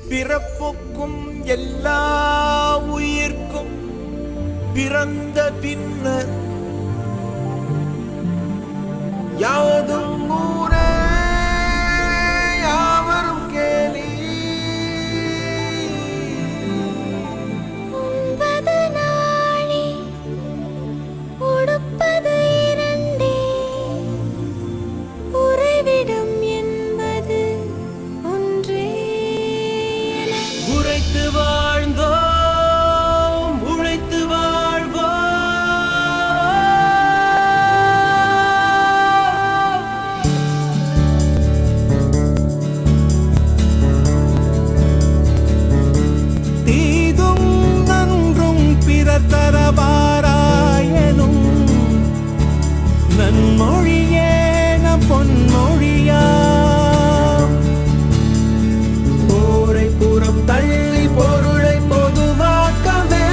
பிறப்புக்கும் எல்லா உயிர்க்கும் பிறந்த பின்னர் யாவதும் ஊரே யாவரும் கேலி. உண்பது நாழி உடுப்பது இரண்டே, உறைவிடம் என்பது ஒன்றே. உரைத்து வாழ்ந்தோம் உழைத்து வாழ்வோம். தீதும் நன்றும் பிறர் தரவாராயனும் நன்மொழியே நம் பொன்மொழியா. போரை புறம் தள்ளி பொருளை பொதுவாக்கவே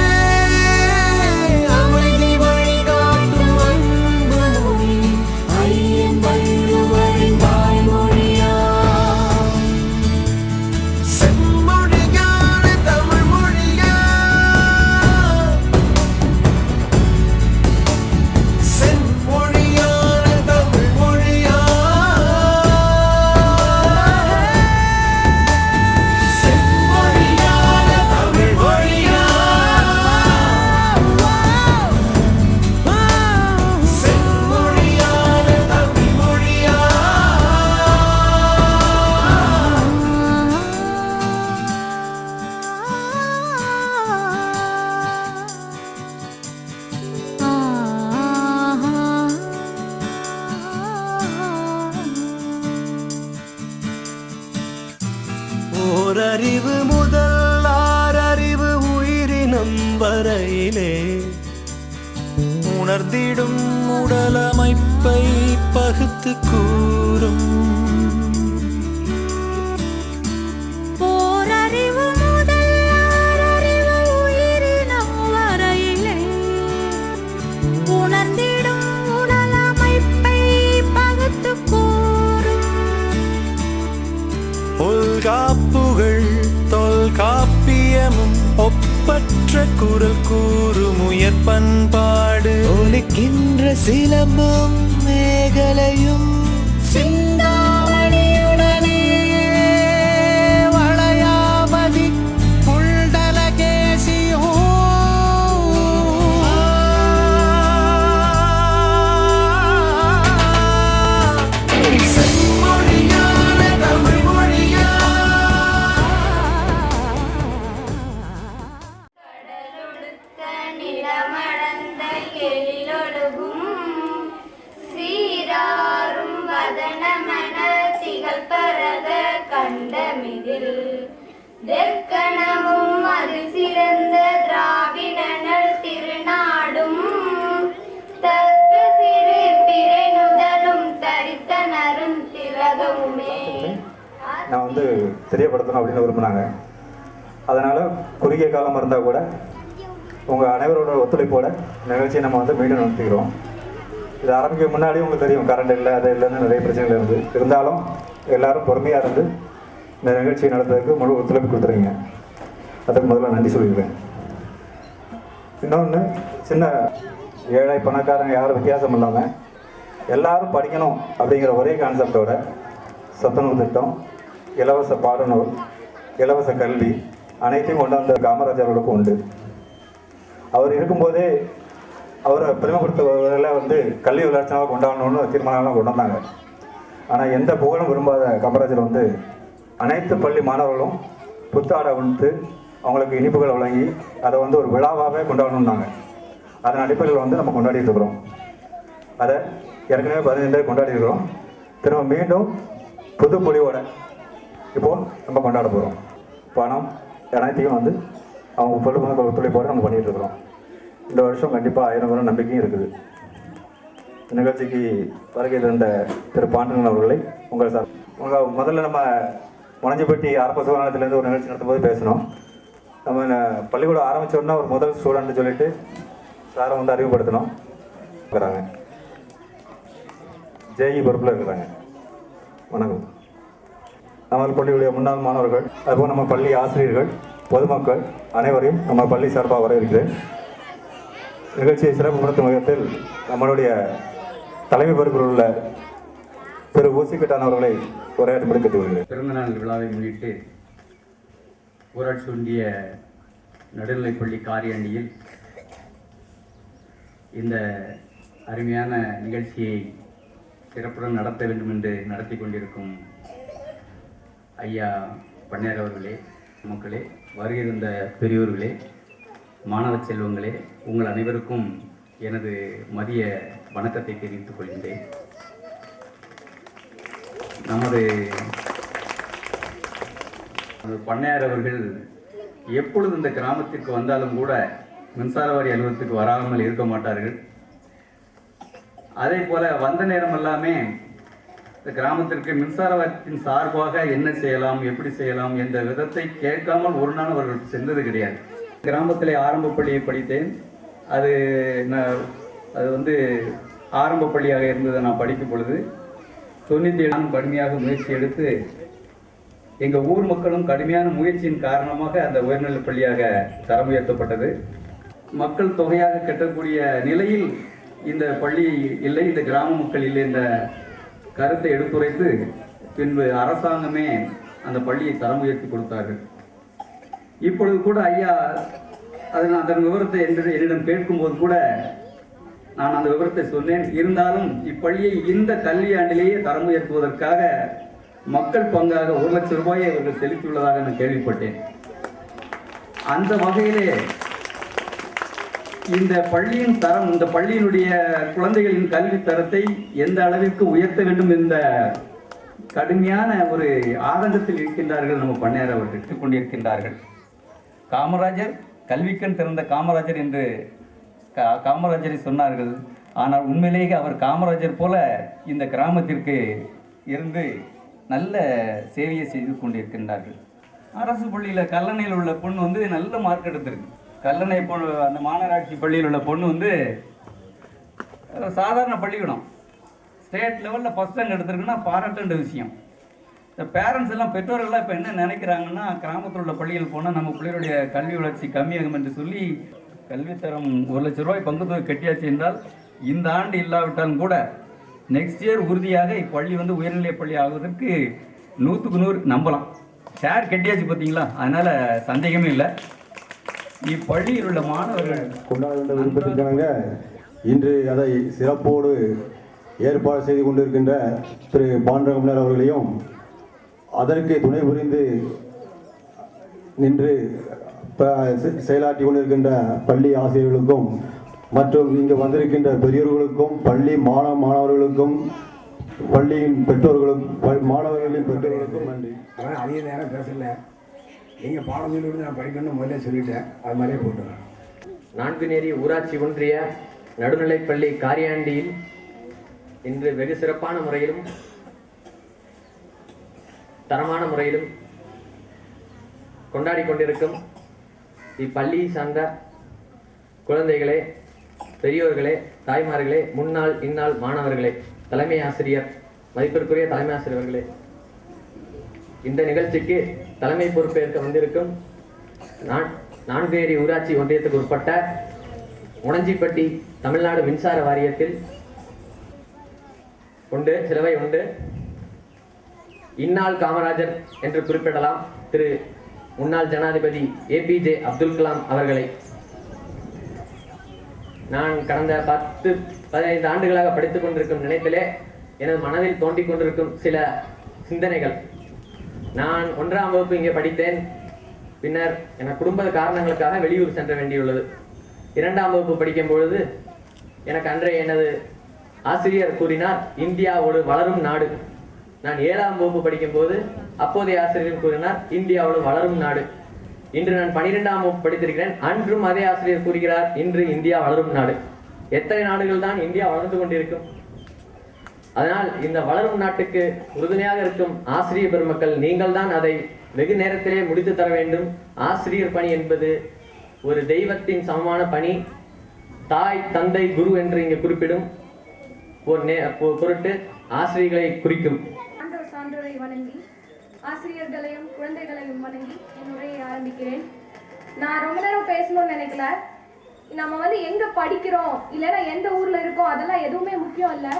அமைதி வழிகாட்டும் அன்பு மொழி ஐயன் வள்ளுவரின் வாய்மொழியா. செம்மொழியான தமிழ் மொழியா, செம்மொழியான தமிழ் மொழியா, செம்மொழியான தமிழ் மொழியா, செம்மொழியான தமிழ் மொழியா. ஓரறிவு முதல் ஆறறிவு உயிரினம் வரையிலே உணர்ந்திடும் உடலமைப்பை பகுத்து கூறும். ஓரறிவு முதல் ஆறறிவு உயிரினம் வரையிலே உணர்ந்திடும் உடலமைப்பை பகுத்துக் கூறும். தொல்காப்புகள் தொல்காப்பியமும் ஒப்பற்ற குரல் கூறும் உயர் பண்பாடு. ஒலிக்கின்ற சிலம்பும் மேகலையும் சிந்தாமணியுடனே வளையாமதி புல்டலகேசியும் செம்மொழியான தமிழ் மொழியா. கடலொடுக்க நிலமடந்த எழிலொழுகும் சீராரும் வதனமன திகழ் பரத கண்டமிதில் தெற்கணமும் அது சிறந்த திராவிடனல் திருநாடும் தக்க சிறு பிறை நுதலும் தரித்தனரும் திலகமுமே. நான் தெரியப்படுத்தணும் அப்படின்னு விரும்பினாங்க. அதனால் குறுகிய காலம் இருந்தால் கூட உங்கள் அனைவரோட ஒத்துழைப்போட நிகழ்ச்சியை நம்ம மீண்டும் நடத்திக்கிறோம். இது ஆரம்பிக்க முன்னாடி உங்களுக்கு தெரியும், கரண்ட் இல்லை அது இல்லைன்னு நிறைய பிரச்சனைகள் இருக்குது. இருந்தாலும் எல்லோரும் பொறுமையாக இருந்து இந்த நிகழ்ச்சியை நடத்துறதுக்கு முழு ஒத்துழைப்பு கொடுத்துருங்க. அதுக்கு முதல்ல நன்றி சொல்லிடுவேன். இன்னொன்று, சின்ன ஏழை பணக்காரங்க யாரும் வித்தியாசம் இல்லாமல் எல்லாரும் படிக்கணும் அப்படிங்கிற ஒரே கான்செப்டோட சத்துணவு திட்டம், இலவச பாடநூல், இலவச கல்வி அனைத்தையும் கொண்டு வந்த காமராஜர் அவர்களுக்கும் உண்டு. அவர் இருக்கும்போதே அவரை பெருமைப்படுத்துவதில் கல்வி வளர்ச்சியாக கொண்டாடணும்னு தீர்மானம்லாம் கொண்டு வந்தாங்க. ஆனால் எந்த புகழும் விரும்பாத காமராஜர் அனைத்து பள்ளி மாணவர்களும் புத்தாடை உடுத்து அவங்களுக்கு இனிப்புகளை வழங்கி அதை ஒரு விழாவாகவே கொண்டாடணும்னாங்க. அதன் அடிப்படையில் நம்ம கொண்டாடிட்டு இருக்கிறோம். அதை ஏற்கனவே 15 கொண்டாடி இருக்கிறோம். திரும்ப மீண்டும் புது பொலிவோட இப்போது நம்ம கொண்டாட போகிறோம். பணம் அனைத்தையும் அவங்க பொழுதுபோக்கு ஒத்துழைப்போடு நம்ம பண்ணிகிட்டு இருக்கிறோம். இந்த வருஷம் கண்டிப்பாக 1000 பேரும் நம்பிக்கையும் இருக்குது. நிகழ்ச்சிக்கு வருகை தந்த திரு பாண்டியன் அவர்களை முதல்ல நம்ம முனஞ்சிப்பட்டி ஆரம்ப சுகாதாரத்திலேருந்து ஒரு நிகழ்ச்சி நடத்தும் போது பேசணும். நம்ம பள்ளிக்கூடம் ஆரம்பித்தோன்னா ஒரு முதல் ஸ்டூடெண்ட்னு சொல்லிட்டு சாரை அறிமுகப்படுத்தணும். இருக்கிறாங்க ஜேஇ பொறுப்பில் இருக்கிறாங்க. வணக்கம். நம்ம பள்ளியுடைய முன்னாள் மாணவர்கள், அதுபோல் நம்ம பள்ளி ஆசிரியர்கள், பொதுமக்கள் அனைவரையும் நம்ம பள்ளி சார்பாக வரவேற்கிறேன். நிகழ்ச்சியை சிறப்புப்படுத்தும் விதத்தில் நம்மளுடைய தலைமை பொறுப்பில் உள்ள திரு ஊசிக்கட்டான் அவர்களை உரையாற்றும்படி கேட்டுக்கொள்கிறேன். பிறந்தநாள் விழாவை முன்னிட்டு ஊராட்சி ஒன்றிய நடுநிலைப்பள்ளி காரியாண்டியில் இந்த அருமையான நிகழ்ச்சியை சிறப்புடன் நடத்த வேண்டும் என்று நடத்தி கொண்டிருக்கும் ஐயா பண்ணையார் அவர்களே, மக்களே, வருகின்ற பெரியோர்களே, மாணவ செல்வங்களே, உங்கள் அனைவருக்கும் எனது மதிய வணக்கத்தை தெரிவித்துக் கொள்கின்றேன். நமது பண்ணையார் அவர்கள் எப்பொழுது இந்த கிராமத்திற்கு வந்தாலும் கூட மின்சார வாரி அலுவலகத்துக்கு வராமல் இருக்க மாட்டார்கள். அதே போல வந்த நேரம் எல்லாமே இந்த கிராமத்திற்கு மின்சார வாரியத்தின் சார்பாக என்ன செய்யலாம், எப்படி செய்யலாம் என்ற விதத்தை கேட்காமல் ஒரு நாள் அவர்கள் சென்றது கிடையாது. கிராமத்திலே ஆரம்ப பள்ளியை படித்தேன். அது ஆரம்ப பள்ளியாக இருந்ததை நான் படிக்கும் பொழுது 97 கடுமையாக முயற்சி எடுத்து எங்கள் ஊர் மக்களும் கடுமையான முயற்சியின் காரணமாக அந்த உயர்நிலைப் பள்ளியாக தரம் உயர்த்தப்பட்டது. மக்கள் தொகையாக கட்டக்கூடிய நிலையில் இந்த பள்ளி இல்லை, இந்த கிராம மக்கள் இல்லை என்ற கருத்தை எடுத்துரைத்து பின்பு அரசாங்கமே அந்த பள்ளியை தரம் உயர்த்தி கொடுத்தார்கள். இப்பொழுது கூட ஐயா அதன் விவரத்தை என்னிடம் கேட்கும்போது கூட நான் அந்த விவரத்தை சொன்னேன். இருந்தாலும் இப்பள்ளியை இந்த கல்வியாண்டிலேயே தரம் உயர்த்துவதற்காக மக்கள் பங்காக 1 லட்சம் ரூபாயை அவர்கள் செலுத்தியுள்ளதாக நான் கேள்விப்பட்டேன். அந்த வகையிலே இந்த பள்ளியின் தரம், இந்த பள்ளியினுடைய குழந்தைகளின் கல்வி தரத்தை எந்த அளவிற்கு உயர்த்த வேண்டும் என்ற கடுமையான ஒரு ஆதங்கத்தில் இருக்கின்றார்கள் நம்ம பண்ணையார் அவர்கள் எடுத்துக் கொண்டிருக்கின்றார்கள். காமராஜர் கல்விக்கண் திறந்த காமராஜர் என்று காமராஜரை சொன்னார்கள். ஆனால் உண்மையிலேயே அவர் காமராஜர் போல இந்த கிராமத்திற்கு இருந்து நல்ல சேவையை செய்து கொண்டிருக்கின்றார்கள். அரசு பள்ளியில் கல்லணையில் உள்ள பொண்ணு நல்ல மார்க் எடுத்திருக்கு. கல்லணை பொண்ணு, அந்த மாநகராட்சி பள்ளியில் உள்ள பொண்ணு சாதாரண பள்ளிக்கூடம் ஸ்டேட் லெவலில் ஃபஸ்ட் ரேங்க் எடுத்திருக்குன்னா பாராட்டுன்ற விஷயம். இந்த பேரண்ட்ஸ் எல்லாம், பெற்றோர்கள்லாம் இப்போ என்ன நினைக்கிறாங்கன்னா, கிராமத்தில் உள்ள பள்ளிகள் போனால் நம்ம பிள்ளைகளுடைய கல்வி வளர்ச்சி கம்மியாகும் என்று சொல்லி கல்வித்தரம் 1 லட்சம் ரூபாய் பங்கு தொகை கட்டியாச்சு என்றால் இந்த ஆண்டு இல்லாவிட்டாலும் கூட நெக்ஸ்ட் இயர் உறுதியாக இப்பள்ளி உயர்நிலைப் பள்ளி ஆகுவதற்கு 100க்கு 100 நம்பலாம். ஷேர் கட்டியாச்சு பார்த்தீங்களா, அதனால் சந்தேகமே இல்லை. இப்பள்ளியில் உள்ள மாணவர்கள் கொண்டாட வேண்டிய விருப்பத்திற்காக இன்று அதை சிறப்போடு ஏற்பாடு செய்து கொண்டிருக்கின்ற திரு பாண்டரங்கமலர் அவர்களையும், அதற்கு துணை புரிந்து நின்று செயலாற்றி கொண்டிருக்கின்ற பள்ளி ஆசிரியர்களுக்கும் மற்றும் இங்கு வந்திருக்கின்ற பெரியோர்களுக்கும், பள்ளி மாணவர்களுக்கும், பள்ளியின் பெற்றோர்களுக்கும், மாணவர்களின் பெற்றோர்களுக்கும் நன்றி. அதிக நேரம் பேசல, நீங்கள் பாடம் சொல்லி நான் படிக்கணும்னு முதல்ல சொல்லிட்டேன், அது மாதிரியே போட்டுறேன். நான்குநேரி ஊராட்சி ஒன்றிய நடுநிலைப்பள்ளி காரியாண்டியில் இன்று வெகு சிறப்பான முறையிலும் தரமான முறையிலும் கொண்டாடி கொண்டிருக்கும் இப்பள்ளியை சார்ந்த குழந்தைகளே, பெரியோர்களே, தாய்மார்களே, முன்னாள் இந்நாள் மாணவர்களே, தலைமை ஆசிரியர், மதிப்பிற்குரிய தலைமை ஆசிரியர்களே, இந்த நிகழ்ச்சிக்கு தலைமை பொறுப்பேற்க வந்திருக்கும் நான்குநேரி ஊராட்சி ஒன்றியத்துக்கு உட்பட்ட உணஞ்சிப்பட்டி தமிழ்நாடு மின்சார வாரியத்தில் சிலவை உண்டு. இந்நாள் காமராஜர் என்று குறிப்பிடலாம் திரு முன்னாள் ஜனாதிபதி APJ அப்துல் கலாம் அவர்களை. நான் கடந்த 10-15 ஆண்டுகளாக படித்துக் கொண்டிருக்கும் நினைப்பிலே எனது மனதில் தோண்டிக் கொண்டிருக்கும் சில சிந்தனைகள். நான் 1ஆம் வகுப்பு இங்கே படித்தேன். பின்னர் என குடும்ப காரணங்களுக்காக வெளியூர் சென்ற வேண்டியுள்ளது. 2ஆம் வகுப்பு படிக்கும் பொழுது எனக்கு அன்றைய எனது ஆசிரியர் கூறினார், இந்தியா ஒரு வளரும் நாடு. நான் 7ஆம் வகுப்பு படிக்கும் போது அப்போதைய ஆசிரியர் கூறினார், இந்தியா ஒரு வளரும் நாடு. இன்று நான் 12ஆம் வகுப்பு படித்திருக்கிறேன். அன்றும் அதே ஆசிரியர் கூறுகிறார், இன்று இந்தியா வளரும் நாடு. எத்தனை நாடுகள் தான் இந்தியா வளர்ந்து கொண்டிருக்கும்? அதனால் இந்த வளரும் நாட்டுக்கு உறுதுணையாக இருக்கும் ஆசிரியர் பெருமக்கள் நீங்கள் தான் அதை வெகு நேரத்திலே முடித்து தர வேண்டும். ஆசிரியர் பணி என்பது ஒரு தெய்வத்தின் சமமான பணி. தாய், தந்தை, குரு என்று இங்கு குறிப்பிடும் பொருட்டு ஆசிரியர்களை குறிக்கும். சான்றோரை வணங்கி ஆசிரியர்களையும் குழந்தைகளையும் வணங்கி என் உரையை ஆரம்பிக்கிறேன். நான் ரொம்ப நேரம் பேசணும்னு நினைக்கல. நம்ம எங்க படிக்கிறோம் இல்லைன்னா எந்த ஊர்ல இருக்கோம் அதெல்லாம் எதுவுமே முக்கியம் இல்லை.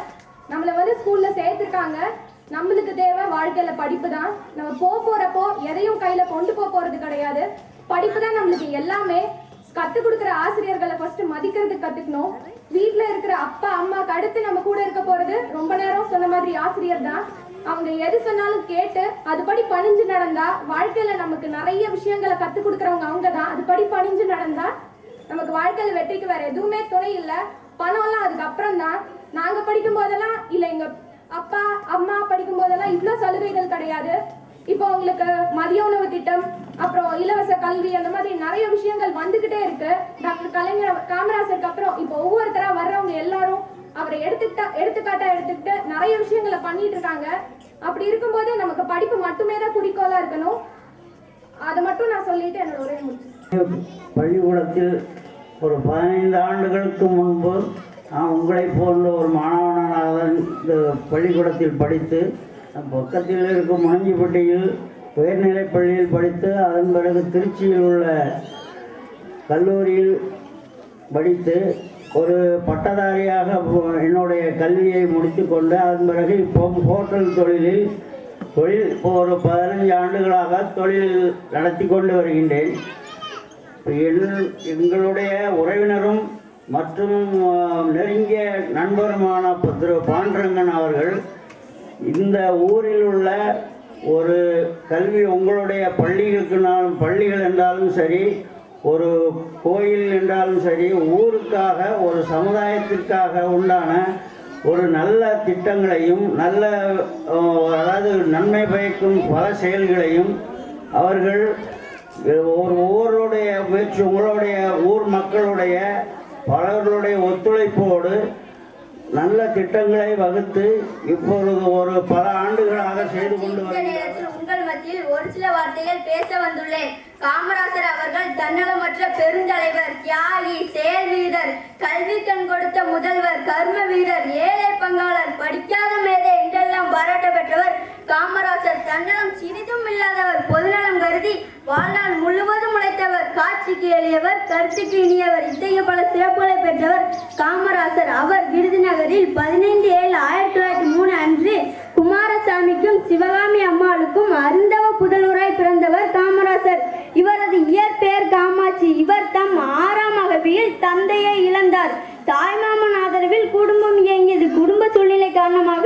நம்மளை ஸ்கூல்ல சேர்த்துருக்காங்க. நம்மளுக்கு தேவை வாழ்க்கையில படிப்பு தான். நம்ம போறப்போ எதையும் கையில கொண்டு போறது கிடையாது. படிப்பு தான் நம்மளுக்கு எல்லாமே. கற்றுக் கொடுக்குற ஆசிரியர்களை ஃபர்ஸ்ட் மதிக்கிறதுக்கு கத்துக்கணும். வீட்டில் இருக்கிற அப்பா அம்மாக்கு அடுத்து நம்ம கூட இருக்க போறது ரொம்ப நேரம் சொன்ன மாதிரி ஆசிரியர் தான். அவங்க எது சொன்னாலும் கேட்டு அதுபடி பணிஞ்சு நடந்தா வாழ்க்கையில நமக்கு நிறைய விஷயங்களை கற்றுக் கொடுக்குறவங்க அவங்க தான். அதுபடி பணிஞ்சு நடந்தா நமக்கு வாழ்க்கையில வெற்றிக்கு வேற எதுவுமே துணை இல்லை. பணம்லாம் அதுக்கப்புறம் தான். நாங்க படிக்கும் போதெல்லாம் இல்லை, எங்க அப்பா அம்மா படிக்கும் போதெல்லாம் இவ்வளோ சலுகைகள் கிடையாது. இப்போ உங்களுக்கு மதிய உணவு திட்டம், அப்புறம் இலவச கல்வி, அந்த மாதிரி நிறைய விஷயங்கள் வந்துகிட்டே இருக்கு. டாக்டர் கலைஞர் காமராஜருக்கு அப்புறம் இப்போ ஒவ்வொருத்தரா வர்றவங்க எல்லாரும் அவரை எடுத்துக்காட்டா எடுத்துக்கிட்டு நிறைய விஷயங்களை பண்ணிட்டு இருக்காங்க. அப்படி இருக்கும்போது நமக்கு படிப்பு மட்டுமே தான் குறிக்கோளா இருக்கணும். அதை மட்டும் நான் சொல்லிட்டு என்னோட உரையை முடிச்சேன். பள்ளிக்கூடத்தில் ஒரு 15 ஆண்டுகளுக்கு முன்பு நான் உங்களை போன்ற ஒரு மாணவனாக இந்த பள்ளிக்கூடத்தில் படித்து பக்கத்தில் இருக்கும் முனஞ்சிப்பட்டியில் உயர்நிலைப் பள்ளியில் படித்து அதன் பிறகு திருச்சியில் உள்ள கல்லூரியில் படித்து ஒரு பட்டதாரியாக என்னுடைய கல்வியை முடித்து கொண்டு அதன் பிறகு இப்போ ஹோட்டல் தொழில் இப்போ ஒரு 15 ஆண்டுகளாக தொழில் நடத்தி கொண்டு வருகின்றேன். எங்களுடைய உறவினரும் மற்றும் நெருங்கிய நண்பருமான திரு பாண்டரங்கன் அவர்கள் இந்த ஊரில் உள்ள ஒரு கல்வி உங்களுடைய பள்ளிகள் என்றாலும் சரி, ஒரு கோயில் என்றாலும் சரி, ஊருக்காக ஒரு சமுதாயத்திற்காக உண்டான ஒரு நல்ல திட்டங்களையும் நல்ல அதாவது நன்மை பயக்கும் பல செயல்களையும் அவர்கள் ஒரு ஊருடைய முயற்சி, உங்களுடைய ஊர் மக்களுடைய பலர்களுடைய ஒத்துழைப்போடு நல்ல திட்டங்களை வகுத்து இப்பொழுது ஒரு பல ஆண்டுகளாக செய்து கொண்டு வருகிறார்கள். உங்கள் மத்தியில் ஒரு சில வார்த்தைகள் பேச வந்துள்ளேன். காமராஜர் அவர்கள் தன்னலமற்ற பெருந்தலைவர், தியாகி, செயல் வீரர், கல்வி கண் கொடுத்த முதல்வர், கர்ம வீரர், ஏழை பங்காளர், படிக்காத மேதை என்றெல்லாம் பாராட்ட பெற்றவர் காமராஜர். தன்னலம் சிறிதும் இல்லாதவர், பொதுநலம் கருதி வாழ்நாள் முழுவதும் உழைத்தவர், காட்சிக்கு எளியவர், கருத்துக்கு இனியவர், இத்தகைய பல சிறப்புகளை பெற்றவர் காமராஜர். அவர் விருதுநகரில் 15/7/1903 அன்று குமாரசாமிக்கும் சிவகாமி அம்மாளுக்கும் அருந்தவ புதல்வராய் பிறந்தவர் காமராஜர். இவரது இயற்பெயர் காமாட்சி. இவர் தம் 6ஆம் வகுப்பில் தந்தையை இழந்தார். தாய்மாமன் ஆதரவில் குடும்பம் இயங்கியது. குடும்ப சூழ்நிலை காரணமாக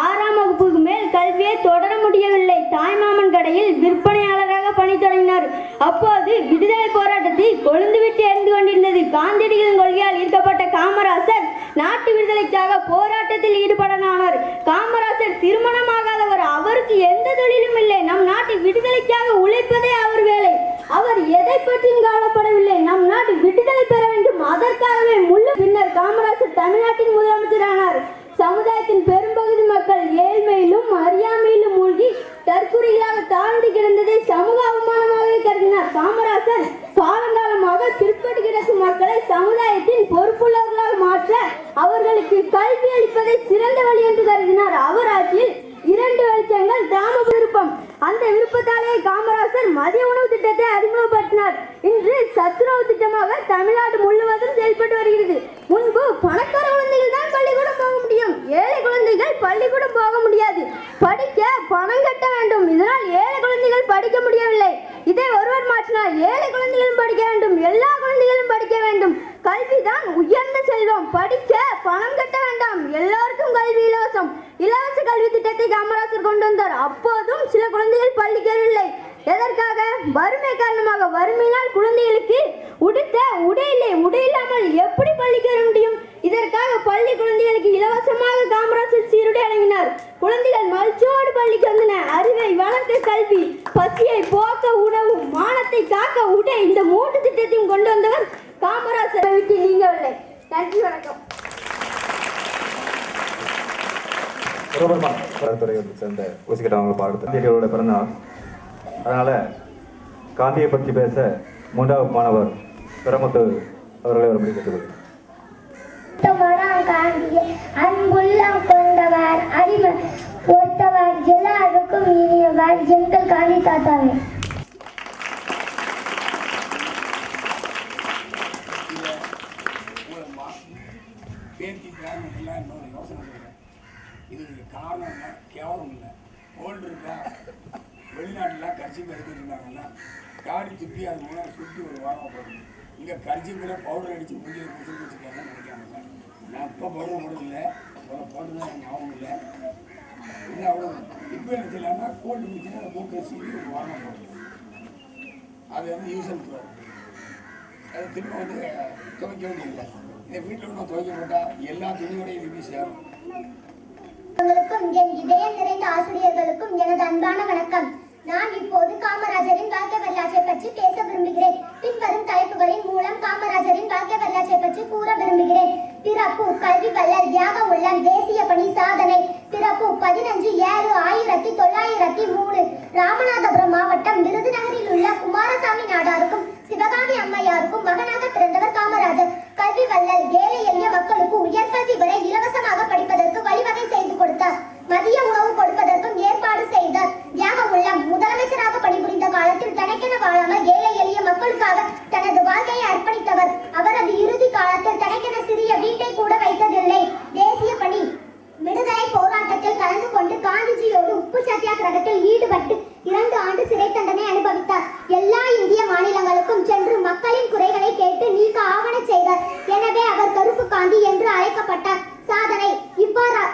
6ஆம் வகுப்புக்கு மேல் கல்வியை தொடர முடியவில்லை. தாய்மாமன் கடையில் விற்பனையாளராக பணி தொடங்கினார். அப்போது விடுதலை போராட்டத்தில் கொழுந்துவிட்டு எரிந்து கொண்டிருந்தது. காந்தியடிகளின் கொள்கையால் ஈர்க்கப்பட்ட காமராஜர் நாட்டு விடுதலைக்காக போராட்டத்தில் ஈடுபடனானார். காமராஜர் திருமணமாகாதவர். அவருக்கு எந்த தொழிலும் இல்லை. நம் நாட்டு விடுதலைக்காக உழைப்பதே அவர் வேலை. அவர் எதை பற்றியும் கவலைப்படவில்லை. நம் நாட்டு விடுதலை பெற வேண்டும், அதற்காகவே முழு. பின்னர் காமராஜர் தமிழ்நாட்டின் முதலமைச்சரானார். சமுதாயத்தின் பெரும்பகுதி மக்கள் ஏழ்மையிலும் அறியாமையிலும் மூழ்கி தற்குறிகளாக தாழ்ந்து கிடந்ததை சமூக அவமானமாகவே கருதினார். காமராஜர் காலங்காலமாக பிற்பட்டு கிடக்கும் மக்களை சமுதாயத்தின் பொறுப்புள்ளவர்களாக மாற்ற அவர்களுக்கு கல்வி அளிப்பதை சிறந்த வழி என்று கருதினார். அவர் ஆட்சியில் 2 வெளிச்சங்கள் கிராம விருப்பம். அந்த விருப்பத்தாலே காமராஜர் மதிய உணவு திட்டத்தை அறிமுகப்படுத்தினார். இன்று சத்துணவு திட்டமாக தமிழ்நாடு முழுவதும் செயல்பட்டு வருகிறது. முன்பு பணக்கார குழந்தைகள் தான் பள்ளிக்கூடம் போக முடியும், ஏழை குழந்தைகள் பள்ளிக்கூடம் போக முடியாது. படிக்க பணம் கட்ட வேண்டும். இதனால் ஏழை குழந்தைகள் படிக்க முடியவில்லை. இதை ஒருவர் மாற்றினார். ஏழை குழந்தைகளும் படிக்க வேண்டும், எல்லா குழந்தைகளும் படிக்க வேண்டும். கல்விதான் உயர்ந்த செல்வம். படிக்க பணம் கட்ட வேண்டாம், எல்லோருக்கும் கல்வி இலவசம். இலவச கல்வி திட்டத்தை காமராஜர் கொண்டு வந்தார். அப்போதும் சில குழந்தைகள் பள்ளிக்கு வரவில்லை. எதற்காக? வறுமை காரணமாக. வறுமையினால் குழந்தைகளுக்கு உடுத்த உடை இல்லை. உடை இல்லாமல் எப்படி பள்ளிக்கு வர முடியும்? இதற்காக பள்ளி குழந்தைகளுக்கு இலவசமாக காமராஜர் சீருடை வழங்கினார். குழந்தைகள் மகிழ்ச்சியோடு பள்ளிக்கு வந்தன. அறிவை வளர்க்க கல்வி, பசியை போக்க உணவு, மானத்தை காக்க உடை, இந்த 3 திட்டத்தையும் கொண்டு வந்தவர் காமராஜர். விட்டு நீங்கவில்லை. நன்றி, வணக்கம். துறையை சேர்ந்த ஊசிக்கிட்டவங்க பாடத்தோட பிறந்தநாள். அதனால் காந்தியை பற்றி பேச 3வது மாணவர் பிரமுத்து அவர்களை ஒரு கேட்டுக்கொள்கிறேன். காந்தியை அன்புள்ளம் கொண்டவர் அறிவர் ஒருத்தவர் எல்லாருக்கும் இனியவர் எங்கள் காந்தி தாத்தாவே. பேத்தி பிராமணெல்லாம் இன்னொரு யோசனை சொல்கிறேன். இதுக்கு காரணம் இல்லை, கேவலம் இல்லை. கோல்டு இருக்கா, வெளிநாட்டில் கர்ச்சிப்பு எடுத்துருந்தாங்கன்னா காடி துப்பி அது மூலம் சுற்றி ஒரு வாரம் போடணும். இங்கே கர்ச்சிப்பில் பவுடர் அடித்து முடிஞ்சது முசுக்கு வச்சுருக்காங்கன்னு நினைக்காம நான் இப்போ பவுடர் போடல, போட்டு தான் எனக்கு ஞாபகம் இல்லை. இது அவ்வளோ இப்போ என்ன செய்யலாம்னா கோல்டு முடிச்சுன்னா அதை மூக்கை சுற்றி ஒரு வாரம் போடணும். அது வந்து யூஸ் அண்ட் த்ரோ. அது திரும்ப வந்து துவைக்க வேண்டியதில்லை. இந்த வீட்டில் ஒன்றும் துவைக்க போட்டால் எல்லா துணியோடையும் திரும்பி சேரும். என் இதயம் நிறைந்த ஆசிரியர்களுக்கும் எனது அன்பான வணக்கம். நான் இப்போது காமராஜரின் வாழ்க்கை வரலாற்றை பற்றி பேச விரும்புகிறேன். பின்வரும் தலைப்புகளின் மூலம் காமராஜரின் வாழ்க்கை வரலாற்றை பற்றி கூற விரும்புகிறேன். பிறப்பு, கல்வி வள்ளல், தியாக உள்ளம், தேசிய பணி, சாதனை. பிறப்பு 15/7/1903 ராமநாதபுரம் மாவட்டம் விருதுநகரில் உள்ள குமாரசாமி நாடாருக்கும் சிவகாமி அம்மையாருக்கும் மகனாக பிறந்தவர் காமராஜர். கல்வி வள்ளல், ஏழை எளிய மக்களுக்கு உயர்கல்வி வரை இலவசமாக படிப்பதற்கு வழிவகை செய்து கொடுத்தார். மதிய உணவு கொடுப்பதற்கும் ஏற்பாடு செய்தார். தியாக உள்ளம், முதலமைச்சராக பணிபுரிந்த காலத்தில் தனக்கென வாழாமல் ஏழை எளிய மக்களுக்காக தனது வாழ்க்கையை அர்ப்பணித்தவர். அவரது இறுதி காலத்தில் தனக்கென சிறிய வீட்டை கூட வைத்ததில்லை. தேசிய பணி, விடுதலை போராட்டத்தில் கலந்து கொண்டு காந்திஜியோடு உப்பு சத்தியாகிரகத்தில் ஈடுபட்டு 2 ஆண்டு சிறை தண்டனை அனுபவித்தார். எல்லா இந்திய மாநிலங்களுக்கும் சென்று மக்களின் குறைகளை கேட்டு நீக்க ஆவண செய்தார். எனவே அவர் கருப்பு காந்தி என்று அழைக்கப்பட்டார். சாதனை, இவ்வாறு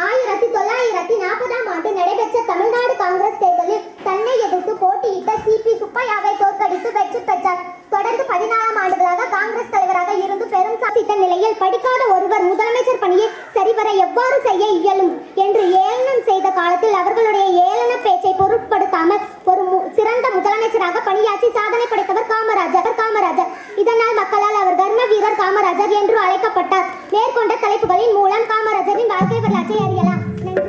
1940ஆம் ஆண்டு நடைபெற்ற தமிழ்நாடு காங்கிரஸ் தேர்தலில் தன்னை எதிர்த்து போட்டியிட்ட சிபி சுப்பையாவை தோற்கடித்து வெற்றி பெற்றார். தொடர்ந்து 14 ஆண்டுகளாக காங்கிரஸ் தலைவராக இருந்து பெரும் சாதித்த நிலையில் படிக்காத ஒருவர் முதலமைச்சர் பணியை சரிவர எவ்வாறு செய்ய இயலும் என்று ஏளனம் செய்த காலத்தில் அவர்களுடைய ஏளன பேச்சை பொருட்படுத்தாமல் ஒரு சிறந்த முதலமைச்சராக பணியாற்றி சாதனை படைத்தவர் காமராஜர். இதனால் மக்களால் அவர் தர்ம வீரர் காமராஜர் என்று அழைக்கப்பட்டார். மேற்கொண்ட தலைப்புகளின் மூலம் காமராஜரின் வாழ்க்கை வரலாற்றை அறியலாம். நன்றி.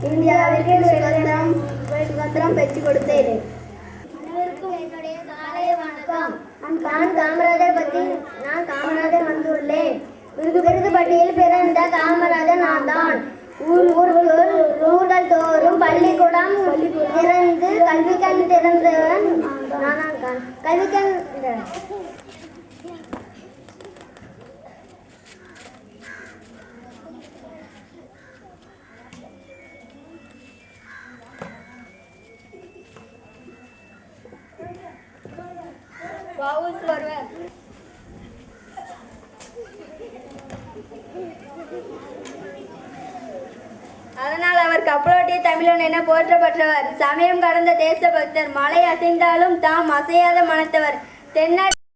இந்தியாவிற்கு சுதந்திரம் பெற்றுக் கொடுத்தேன். அனைவருக்கும் என்னுடைய காலை வணக்கம். நான் காமராஜர் வந்துள்ளேன். விருதுப்பட்டியில் பிறந்த காமராஜர் நான் தான். ஊர்கள் தோறும் பள்ளிக்கூடம் திறந்து கல்விக்கண் திறந்தவன் நான். கல்விக்கண் வருவார். அதனால் அவர் கப்பலோட்டிய தமிழன் என போற்றப்பட்டவர். சமயம் கடந்த தேசபக்தர். மலை அசைந்தாலும் தாம் அசையாத மனத்தவர். தென்னாட்டு